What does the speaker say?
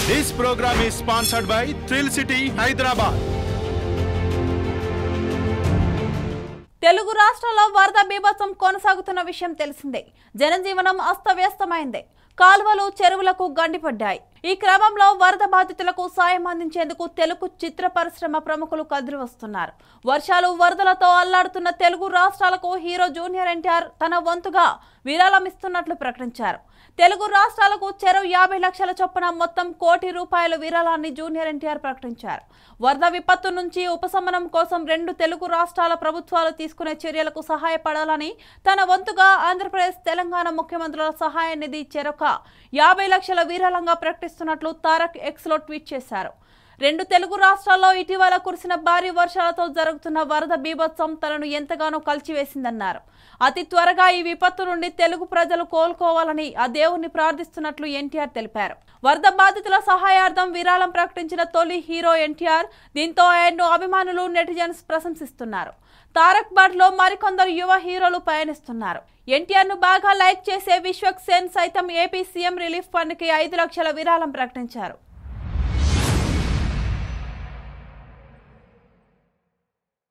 This program is sponsored by Thrill City, Hyderabad. Telugu రాష్ట్రాల్లో వరద బీభత్సం కొనసాగుతున్న విషయం తెలిసిందే. జనజీవనం అస్తవ్యస్తమైంది. కాల్వలు చెరువులకు గండిపడ్డాయి. ఈ క్రమంలో వరద బాధితులకు సాయం అందించేందుకు తెలుగు చిత్ర పరిశ్రమ ప్రముఖులు కదిలి వస్తున్నారు. వర్షాలు వరదలతో అల్లాడుతున్న తెలుగు రాష్ట్రాలకు హీరో జూనియర్ ఎన్టీఆర్ తన వంతుగా విరాళం ఇస్తున్నట్లు ప్రకటించారు. తెలుగు రాష్ట్రాలకు చెరో 50 లక్షల చొప్పున మొత్తం ₹1 కోటి విరాళాన్ని జూనియర్ ఎన్టీఆర్ ప్రకటించారు. వరద విపత్తు నుంచి ఉపశమనం కోసం 2 తెలుగు రాష్ట్రాల ప్రభుత్వాలు తీసుకునే చర్యలకు సహాయపడాలని తన వంతుగా ఆంధ్రప్రదేశ్, తెలంగాణ ముఖ్యమంత్రుల సహాయ నిధి చెరొక 50 లక్షల విరాళంగా ప్రకటిస్తున్నట్లు తారక్ ఎక్స్ లో ట్వీట్ చేశారు. 2 తెలుగు రాష్ట్రాల్లో ఇటీవల కురిసిన భారీ వర్షాలతో జరుగుతున్న వరద బీభత్సం తనను ఎంతగానో కలిచివేసిందన్నారు. అతి త్వరగా ఈ విపత్తు నుండి తెలుగు ప్రజలు కోలుకోవాలని ఆ దేవుణ్ణి ప్రార్థిస్తున్నట్లు ఎన్టీఆర్ తెలిపారు. వరద బాధితుల సహాయార్థం విరాళం ప్రకటించిన తొలి హీరో ఎన్టీఆర్. దీంతో ఆయన్ను అభిమానులు, నెటిజన్స్ ప్రశంసిస్తున్నారు. తారక్ బాటలో మరికొందరు యువ హీరోలు పయనిస్తున్నారు. ఎన్టీఆర్ ను బాగా లైక్ చేసే విశ్వక్ సేన్ సైతం ఏపీ సీఎం రిలీఫ్ ఫండ్ కి 5 లక్షల విరాళం ప్రకటించారు.